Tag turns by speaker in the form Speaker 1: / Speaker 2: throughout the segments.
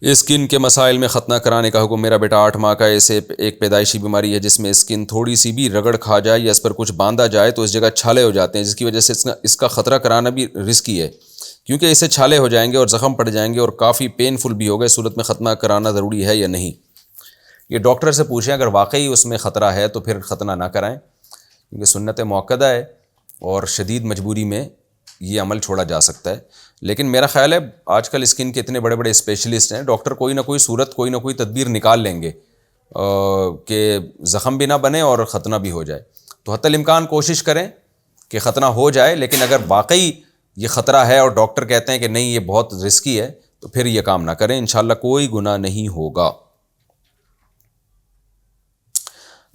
Speaker 1: Skin کے مسائل میں ختنہ کرانے کا حکم۔ میرا بیٹا 8 ماہ کا ہے، اسے ایک پیدائشی بیماری ہے جس میں اسکن تھوڑی سی بھی رگڑ کھا جائے یا اس پر کچھ باندھا جائے تو اس جگہ چھالے ہو جاتے ہیں، جس کی وجہ سے اس کا خطرہ کرانا بھی رسکی ہے، کیونکہ اسے چھالے ہو جائیں گے اور زخم پڑ جائیں گے اور کافی پینفل بھی ہوگا۔ اس صورت میں ختنہ کرانا ضروری ہے یا نہیں؟ یہ ڈاکٹر سے پوچھیں، اگر واقعی اس میں خطرہ ہے تو پھر ختنہ نہ کرائیں، کیونکہ سنت موقدہ ہے اور شدید مجبوری میں یہ عمل چھوڑا جا سکتا ہے۔ لیکن میرا خیال ہے آج کل اسکن کے اتنے بڑے بڑے اسپیشلسٹ ہیں، ڈاکٹر کوئی نہ کوئی صورت، کوئی نہ کوئی تدبیر نکال لیں گے کہ زخم بھی نہ بنے اور ختنہ بھی ہو جائے۔ تو حتی الامکان کوشش کریں کہ ختنہ ہو جائے، لیکن اگر واقعی یہ خطرہ ہے اور ڈاکٹر کہتے ہیں کہ نہیں یہ بہت رسکی ہے تو پھر یہ کام نہ کریں، انشاءاللہ کوئی گناہ نہیں ہوگا۔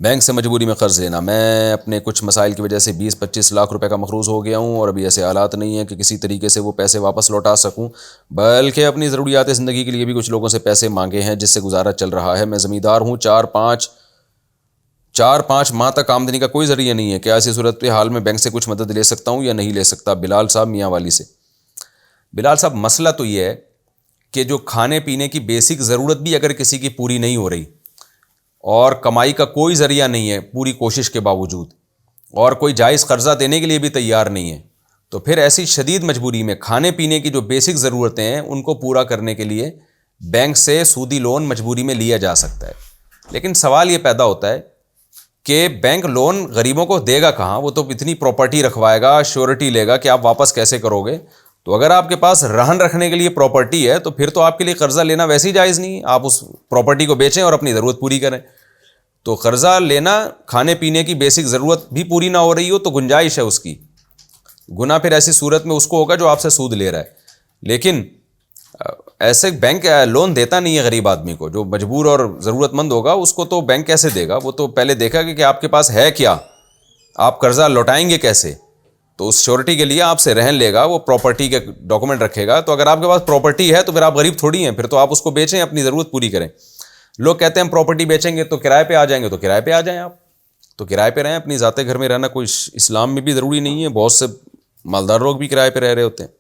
Speaker 1: بینک سے مجبوری میں قرض لینا۔ میں اپنے کچھ مسائل کی وجہ سے 20-25 لاکھ روپے کا مقروض ہو گیا ہوں اور ابھی ایسے حالات نہیں ہیں کہ کسی طریقے سے وہ پیسے واپس لوٹا سکوں، بلکہ اپنی ضروریات زندگی کے لیے بھی کچھ لوگوں سے پیسے مانگے ہیں جس سے گزارا چل رہا ہے۔ میں زمیندار ہوں، 4-5 ماہ تک آمدنی کا کوئی ذریعہ نہیں ہے، کیا ایسی صورت حال میں بینک سے کچھ مدد لے سکتا ہوں یا نہیں لے سکتا؟ بلال صاحب میاں والی سے۔ بلال صاحب مسئلہ تو یہ ہے کہ جو کھانے پینے کی بیسک ضرورت بھی اگر کسی کی پوری نہیں ہو رہی اور کمائی کا کوئی ذریعہ نہیں ہے پوری کوشش کے باوجود، اور کوئی جائز قرضہ دینے کے لیے بھی تیار نہیں ہے، تو پھر ایسی شدید مجبوری میں کھانے پینے کی جو بیسک ضرورتیں ہیں ان کو پورا کرنے کے لیے بینک سے سودی لون مجبوری میں لیا جا سکتا ہے۔ لیکن سوال یہ پیدا ہوتا ہے کہ بینک لون غریبوں کو دے گا کہاں؟ وہ تو اتنی پراپرٹی رکھوائے گا، شیورٹی لے گا کہ آپ واپس کیسے کرو گے؟ تو اگر آپ کے پاس رہن رکھنے کے لیے پراپرٹی ہے تو پھر تو آپ کے لیے قرضہ لینا ویسے ہی جائز نہیں ہے، آپ اس پراپرٹی کو بیچیں اور اپنی ضرورت پوری کریں۔ تو قرضہ لینا، کھانے پینے کی بیسک ضرورت بھی پوری نہ ہو رہی ہو تو گنجائش ہے اس کی، گناہ پھر ایسی صورت میں اس کو ہوگا جو آپ سے سود لے رہا ہے۔ لیکن ایسے بینک لون دیتا نہیں ہے غریب آدمی کو، جو مجبور اور ضرورت مند ہوگا اس کو تو بینک کیسے دے گا؟ وہ تو پہلے دیکھا کہ آپ کے پاس ہے کیا، آپ قرضہ لوٹائیں گے کیسے، تو اس شیورٹی کے لیے آپ سے رہن لے گا، وہ پراپرٹی کے ڈاکومنٹ رکھے گا۔ تو اگر آپ کے پاس پراپرٹی ہے تو پھر آپ غریب تھوڑی ہیں، پھر تو آپ اس کو بیچیں، اپنی ضرورت پوری کریں۔ لوگ کہتے ہیں ہم پراپرٹی بیچیں گے تو کرائے پہ آ جائیں گے، تو کرائے پہ آ جائیں، آپ تو کرائے پہ رہیں، اپنی ذاتی گھر میں رہنا کوئی اسلام میں بھی ضروری نہیں ہے، بہت سے مالدار لوگ بھی کرائے پہ رہ رہے ہوتے ہیں۔